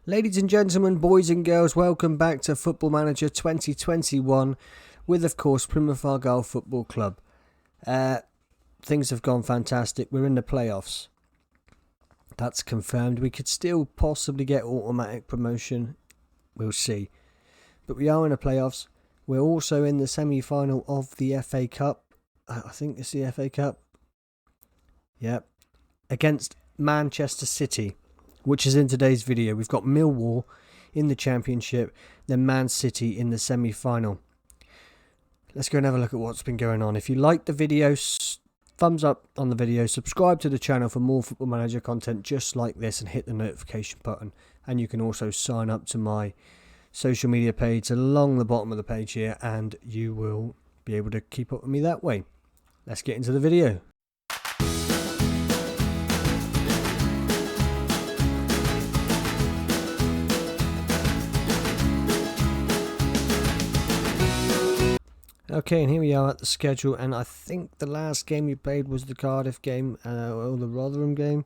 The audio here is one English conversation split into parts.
Ladies and gentlemen, boys and girls, welcome back to Football Manager 2021 with, of course, Plymouth Argyle Football Club. Things have gone fantastic. We're in the playoffs. That's confirmed. We could still possibly get automatic promotion. We'll see. But we are in the playoffs. We're also in the semi-final of the FA Cup. I think it's the FA Cup. Yep. Against Manchester City, which is in today's video. We've got Millwall in the Championship, then Man City in the semi-final. Let's go and have a look at what's been going on. If you like the video, thumbs up on the video, subscribe to the channel for more Football Manager content just like this, and hit the notification button. And you can also sign up to my social media page along the bottom of the page here, and you will be able to keep up with me that way. Let's get into the video. Okay, and here we are at the schedule, and I think the last game we played was the Cardiff game, or the Rotherham game.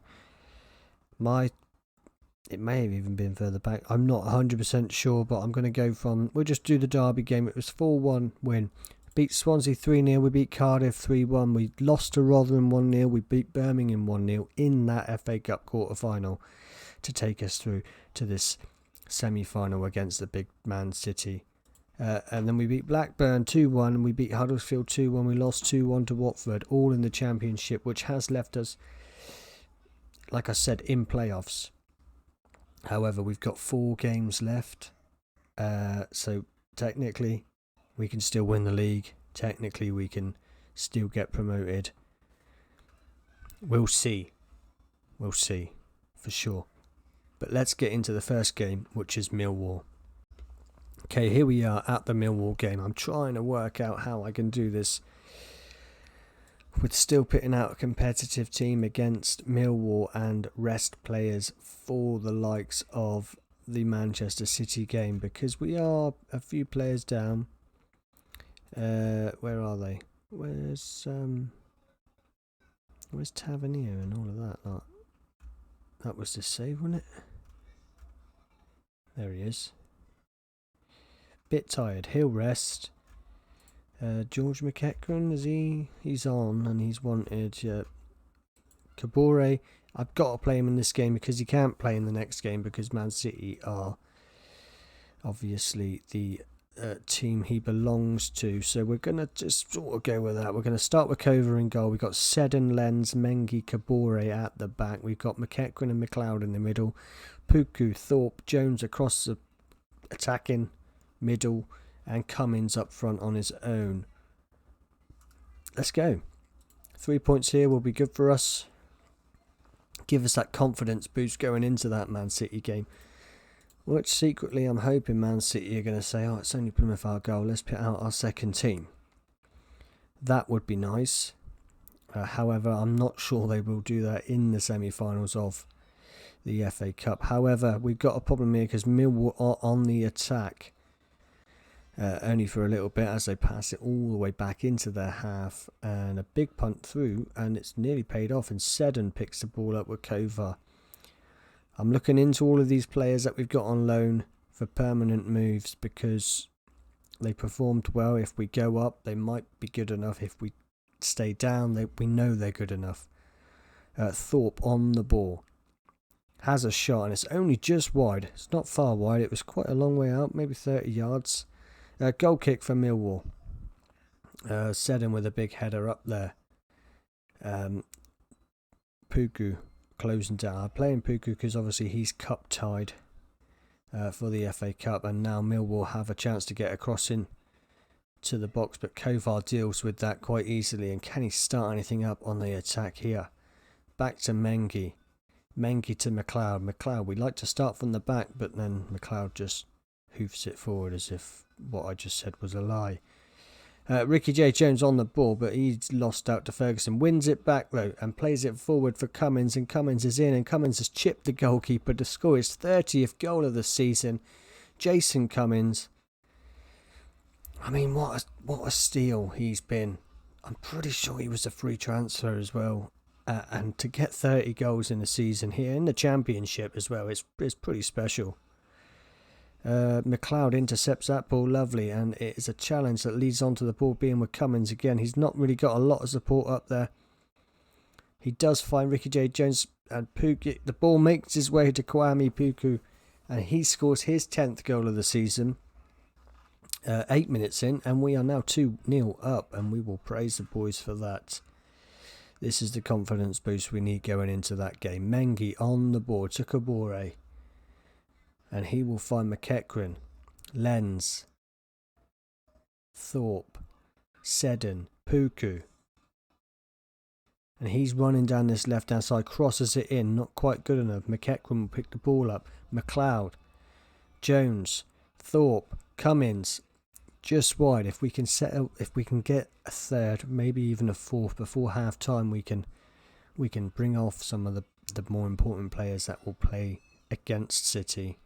It may have even been further back. I'm not 100% sure, but I'm going to go from... We'll just do the Derby game. It was 4-1 win. Beat Swansea 3-0. We beat Cardiff 3-1. We lost to Rotherham 1-0. We beat Birmingham 1-0 in that FA Cup quarter-final to take us through to this semi-final against the big Man City. And then we beat Blackburn 2-1, and we beat Huddersfield 2-1. We lost 2-1 to Watford, all in the Championship, which has left us, like I said, in playoffs. However, we've got 4 games left, so technically we can still win the league. Technically we can still get promoted. We'll see for sure. But let's get into the first game, which is Millwall. Okay, here we are at the Millwall game. I'm trying to work out how I can do this with still putting out a competitive team against Millwall and rest players for the likes of the Manchester City game, because we are a few players down. Where are they? Where's Tavernier and all of that? That was the save, wasn't it? There he is. Bit tired. He'll rest. George McEachran, he's on, and he's wanted. Kabore, I've got to play him in this game because he can't play in the next game, because Man City are obviously the team he belongs to. So we're going to just sort of go with that. We're going to start with Cover in goal. We've got Seddon, Lenz, Mengi, Kabore at the back. We've got McEachran and McLeod in the middle. Puku, Thorpe, Jones across the attacking middle, and Cummins up front on his own. Let's go. 3 points here will be good for us. Give us that confidence boost going into that Man City game. Which secretly I'm hoping Man City are going to say, oh, it's only Plymouth Argyle, let's put out our second team. That would be nice. However, I'm not sure they will do that in the semi-finals of the FA Cup. However, we've got a problem here because Millwall are on the attack. Only for a little bit as they pass it all the way back into their half, and a big punt through, and it's nearly paid off, and Seddon picks the ball up with Kovar. I'm looking into all of these players that we've got on loan for permanent moves, because they performed well. If we go up, they might be good enough. If we stay down, we know they're good enough. Thorpe on the ball. Has a shot, and it's only just wide. It's not far wide. It was quite a long way out, maybe 30 yards. Goal kick for Millwall. Seddon with a big header up there. Puku closing down. I'm playing Puku because obviously he's cup tied for the FA Cup, and now Millwall have a chance to get across in to the box, but Kovar deals with that quite easily. And can he start anything up on the attack here? Back to Mengi. Mengi to McLeod. McLeod, we like to start from the back, but then McLeod just hoofs it forward as if what I just said was a lie. Ricky J. Jones on the ball, but he's lost out to Ferguson. Wins it back though and plays it forward for Cummins, and Cummins is in, and Cummins has chipped the goalkeeper to score his 30th goal of the season. Jason Cummins. I mean, what a steal he's been. I'm pretty sure he was a free transfer as well. And to get 30 goals in a season here in the Championship as well is pretty special. McLeod intercepts that ball, lovely, and it is a challenge that leads on to the ball being with Cummins again. He's not really got a lot of support up there. He does find Ricky J. Jones and Pukki. The ball makes his way to Kwame Puku, and he scores his 10th goal of the season. 8 minutes in, and we are now 2-0 up, and we will praise the boys for that. This is the confidence boost we need going into that game. Mengi on the board to Kabore, and he will find McEachran, Lenz, Thorpe, Seddon, Puku. And he's running down this left-hand side, crosses it in, not quite good enough. McEachran will pick the ball up. McLeod, Jones, Thorpe, Cummins, just wide. If we can get a third, maybe even a fourth before half time, we can bring off some of the more important players that will play against City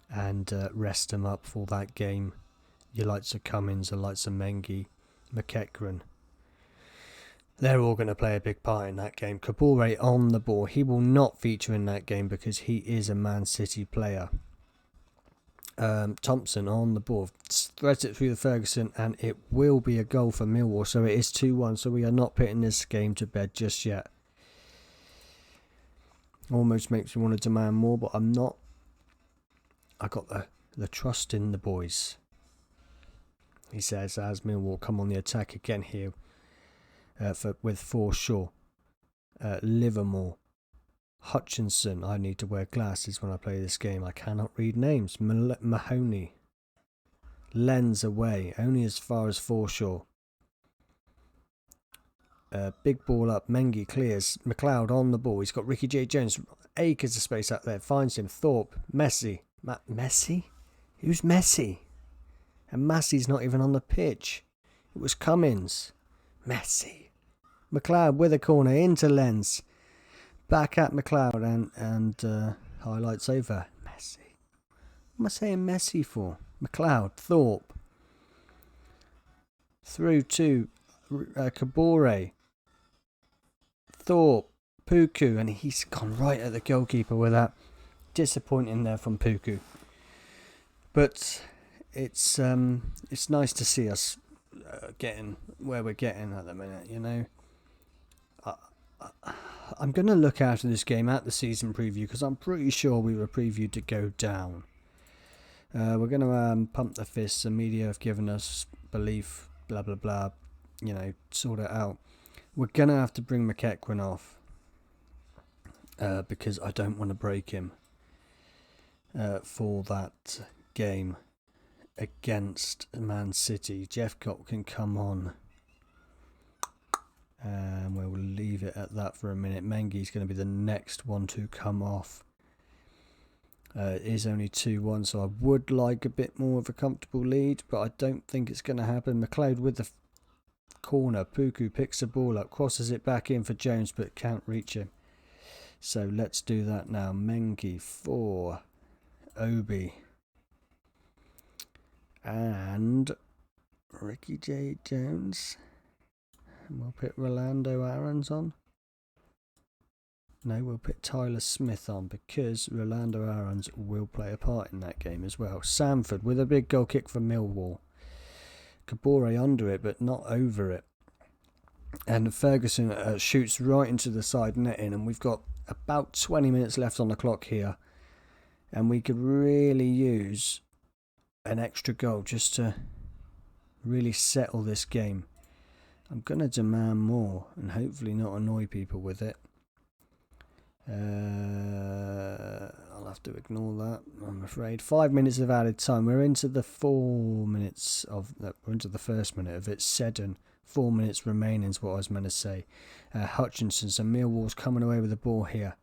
and rest them up for that game. Your likes of Cummins, the likes of Mengi, McEachran. They're all going to play a big part in that game. Kabore on the ball. He will not feature in that game because he is a Man City player. Thompson on the ball. Threads it through the Ferguson, and it will be a goal for Millwall. So it is 2-1. So we are not putting this game to bed just yet. Almost makes me want to demand more, but I'm not. I got the trust in the boys. He says as Millwall come on the attack again here. With Forshaw, Livermore, Hutchinson. I need to wear glasses when I play this game. I cannot read names. Mahoney, Lenz away, only as far as Forshaw. Big ball up. Mengi clears. McLeod on the ball. He's got Ricky J. Jones. Acres of space out there. Finds him. Thorpe, Messi. Messi? Who's Messi? And Messi's not even on the pitch. It was Cummins. Messi. McLeod with a corner into Lenz. Back at McLeod and highlights over. Messi. What am I saying Messi for? McLeod, Thorpe. Through to Kabore. Thorpe, Puku, and he's gone right at the goalkeeper with that. Disappointing there from Puku. But it's nice to see us getting where we're getting at the minute, you know. I'm going to look after this game at the season preview because I'm pretty sure we were previewed to go down. We're going to pump the fists. The media have given us belief, blah, blah, blah, you know, sort it out. We're going to have to bring McEachran off because I don't want to break him for that game against Man City. Jeffcott can come on. And we'll leave it at that for a minute. Mengi's going to be the next one to come off. It is only 2-1, so I would like a bit more of a comfortable lead, but I don't think it's going to happen. McLeod with the corner. Puku picks the ball up, crosses it back in for Jones, but can't reach him. So let's do that now. Mengi for Obi. And Ricky J. Jones. And we'll put Rolando Aarons on. No, we'll put Tyler Smith on because Rolando Aarons will play a part in that game as well. Samford with a big goal kick for Millwall. Kabore under it, but not over it. And Ferguson shoots right into the side netting, and we've got about 20 minutes left on the clock here. And we could really use an extra goal just to really settle this game. I'm going to demand more and hopefully not annoy people with it. I'll have to ignore that, I'm afraid. 5 minutes of added time. We're into the 4 minutes of... we're into the first minute of it. Seddon. 4 minutes remaining is what I was meant to say. Hutchinson. So Millwall's coming away with the ball here.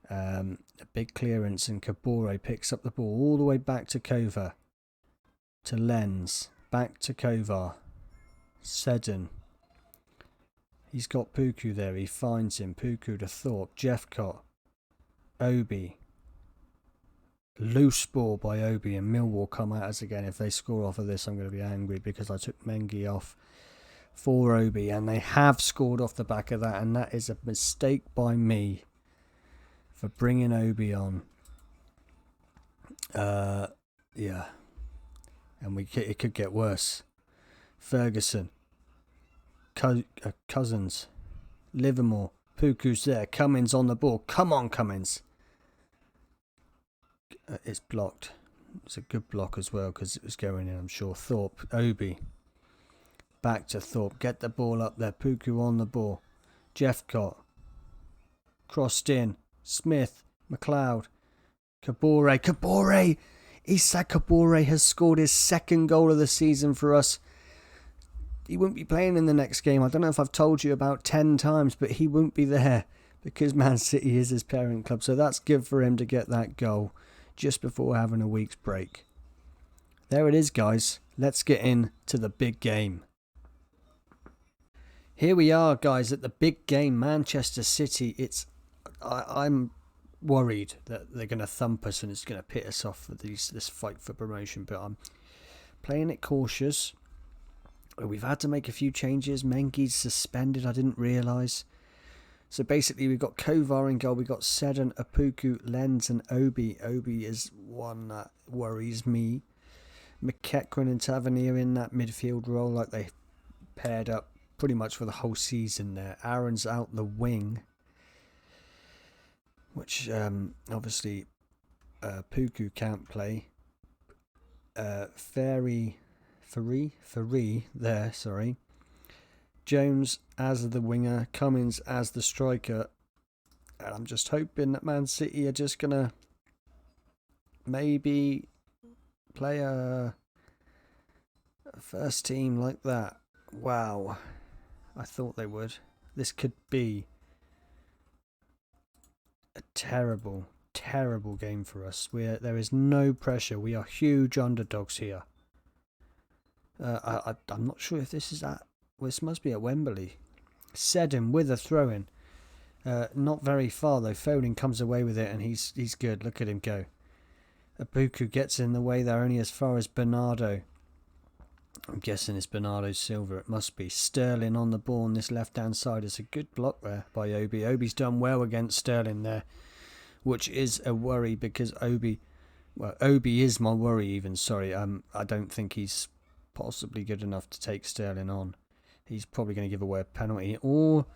A big clearance and Kabore picks up the ball all the way back to Kova. To Lenz. Back to Kovar. Seddon. He's got Puku there. He finds him. Puku to Thorpe. Jeffcott. Obi. Loose ball by Obi, and Millwall come at us again. If they score off of this, I'm going to be angry because I took Mengi off for Obi, and they have scored off the back of that, and that is a mistake by me for bringing Obi on. Yeah. And it could get worse. Ferguson. Cousins. Livermore. Puku's there. Cummins on the ball. Come on, Cummins. It's blocked. It's a good block as well because it was going in, I'm sure. Thorpe. Obi. Back to Thorpe. Get the ball up there. Puku on the ball. Jeffcott. Crossed in. Smith. McLeod. Kabore. Issa Kabore has scored his second goal of the season for us. He won't be playing in the next game. I don't know if I've told you about 10 times, but he won't be there because Man City is his parent club. So that's good for him to get that goal just before having a week's break. There it is, guys. Let's get into the big game. Here we are, guys, at the big game, Manchester City. I'm worried that they're going to thump us and it's going to pit us off for this fight for promotion, but I'm playing it cautious. We've had to make a few changes. Mengi's suspended, I didn't realise. So basically we've got Kovar in goal, we've got Seddon, Apuku, Lenz and Obi. Obi is one that worries me. McEachran and Tavernier in that midfield role, like they paired up pretty much for the whole season there. Aaron's out the wing, which obviously Puku can't play. Ferry there, sorry. Jones as the winger, Cummins as the striker. And I'm just hoping that Man City are just going to maybe play a first team like that. Wow. I thought they would. This could be a terrible, terrible game for us. There is no pressure. We are huge underdogs here. I'm not sure if this is at... Well, this must be at Wembley. Seddon with a throw-in. Not very far, though. Foden comes away with it, and he's good. Look at him go. Abuku gets in the way there, only as far as Bernardo. I'm guessing it's Bernardo Silva. It must be. Sterling on the ball on this left-hand side. It's a good block there by Obi. Obi's done well against Sterling there, which is a worry because Obi is my worry even. Sorry, I don't think he's possibly good enough to take Sterling on. He's probably going to give away a penalty, or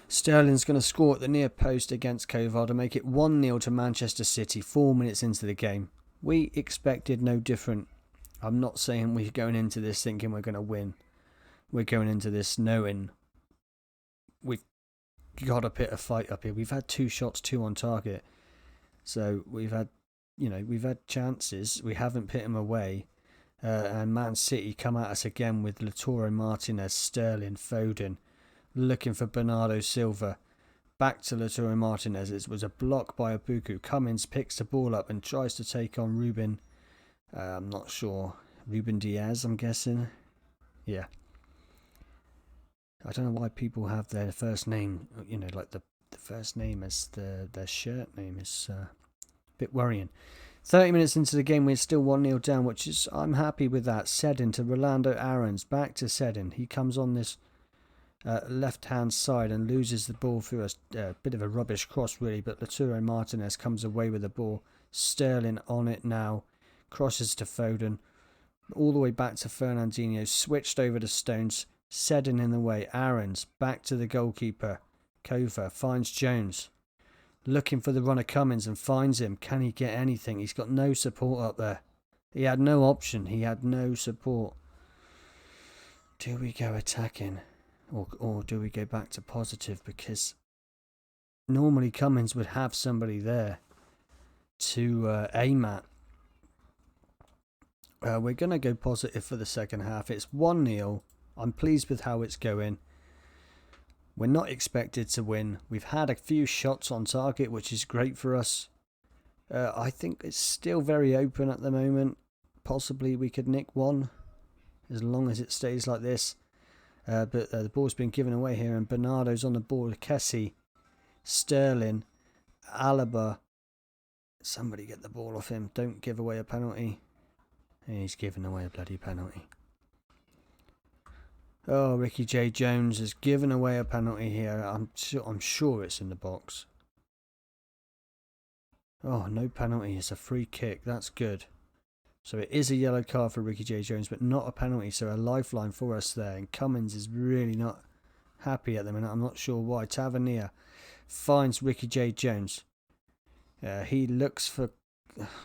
Sterling's going to score at the near post against Kovar to make it 1-0 to Manchester City 4 minutes into the game. We expected no different. I'm not saying we're going into this thinking we're going to win. We're going into this knowing we've got to put a fight up here. We've had 2 shots, 2 on target. So we've had chances. We haven't put them away. And Man City come at us again with Lautaro Martinez, Sterling, Foden, looking for Bernardo Silva. Back to Lautaro Martinez. It was a block by Abuku. Cummins picks the ball up and tries to take on Ruben. I'm not sure. Ruben Diaz, I'm guessing. Yeah. I don't know why people have their first name, like the first name as their shirt name. Is a bit worrying. 30 minutes into the game, we're still 1-0 down, which is, I'm happy with that. Seddon to Rolando Aarons, back to Seddon. He comes on this left-hand side and loses the ball through a bit of a rubbish cross, really, but Lautaro Martinez comes away with the ball. Sterling on it now, crosses to Foden, all the way back to Fernandinho, switched over to Stones, Seddon in the way, Aarons, back to the goalkeeper. Kovar finds Jones. Looking for the runner Cummins and finds him. Can he get anything? He's got no support up there. He had no option. He had no support. Do we go attacking? Or do we go back to positive? Because normally Cummins would have somebody there to aim at. We're going to go positive for the second half. It's 1-0. I'm pleased with how it's going. We're not expected to win. We've had a few shots on target, which is great for us. I think it's still very open at the moment. Possibly we could nick one, as long as it stays like this. But the ball's been given away here, and Bernardo's on the ball. Kessie, Sterling, Alaba. Somebody get the ball off him. Don't give away a penalty. And he's given away a bloody penalty. Oh, Ricky J. Jones has given away a penalty here. I'm sure it's in the box. Oh, no penalty. It's a free kick. That's good. So it is a yellow card for Ricky J. Jones, but not a penalty. So a lifeline for us there. And Cummins is really not happy at the minute. I'm not sure why. Tavernier finds Ricky J. Jones. He looks for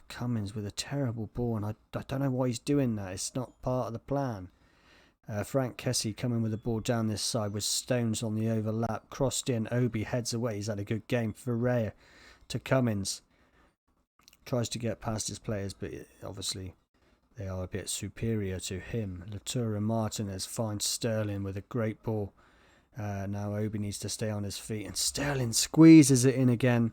Cummins with a terrible ball, and I don't know why he's doing that. It's not part of the plan. Frank Kessie coming with the ball down this side with Stones on the overlap. Crossed in. Obi heads away. He's had a good game. Ferreira to Cummins. Tries to get past his players, but obviously they are a bit superior to him. Latour and Martinez find Sterling with a great ball. Now Obi needs to stay on his feet, and Sterling squeezes it in again,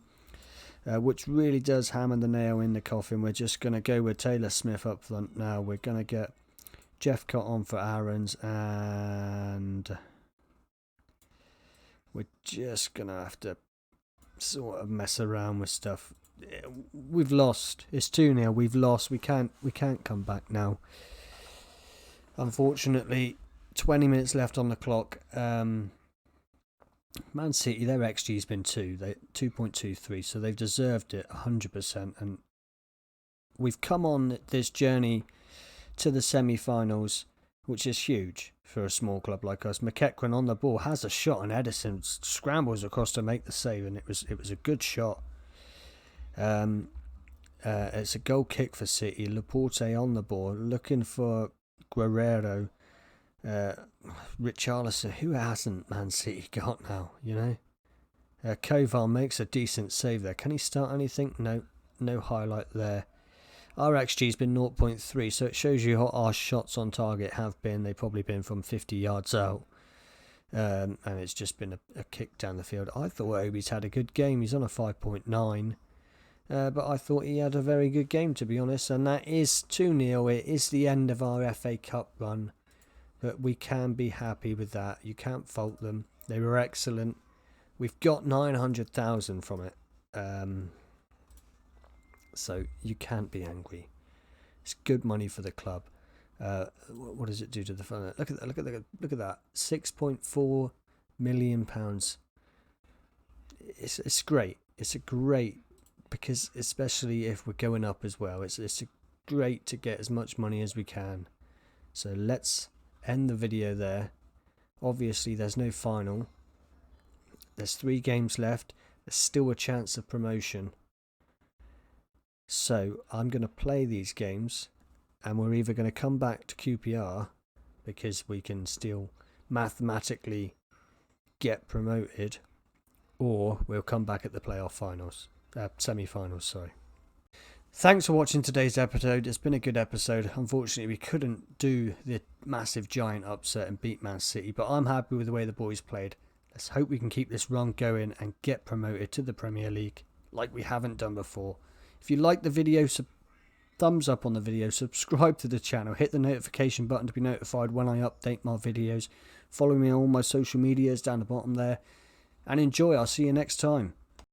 which really does hammer the nail in the coffin. We're just going to go with Taylor Smith up front now. We're going to get Jeff Cott on for Aarons, and we're just going to have to sort of mess around with stuff. We've lost. It's 2-0. We've lost. We can't come back now. Unfortunately, 20 minutes left on the clock. Man City, their XG's been 2.23, so they've deserved it 100%. And we've come on this journey to the semi-finals, which is huge for a small club like us. McEachran on the ball has a shot, and Edison scrambles across to make the save, and it was a good shot. It's a goal kick for City. Laporte on the ball, looking for Guerrero. Richarlison, who hasn't Man City got now, you know? Koval makes a decent save there. Can he start anything? No highlight there. Our XG's been 0.3, so it shows you what our shots on target have been. They've probably been from 50 yards out. And it's just been a kick down the field. I thought Obi's had a good game. He's on a 5.9. But I thought he had a very good game, to be honest. And that is 2-0. It is the end of our FA Cup run. But we can be happy with that. You can't fault them. They were excellent. We've got 900,000 from it. So you can't be angry. It's good money for the club. What does it do to the fund? Look at that. £6.4 million. It's great. It's a great, because especially if we're going up as well, it's great to get as much money as we can. So let's end the video there. Obviously there's no final. There's 3 games left. There's still a chance of promotion. So I'm going to play these games, and we're either going to come back to QPR because we can still mathematically get promoted, or we'll come back at the playoff finals, semi-finals, sorry. Thanks for watching today's episode. It's been a good episode. Unfortunately, we couldn't do the massive giant upset and beat Man City, but I'm happy with the way the boys played. Let's hope we can keep this run going and get promoted to the Premier League like we haven't done before. If you like the video, thumbs up on the video, subscribe to the channel, hit the notification button to be notified when I update my videos. Follow me on all my social medias down the bottom there, and enjoy. I'll see you next time.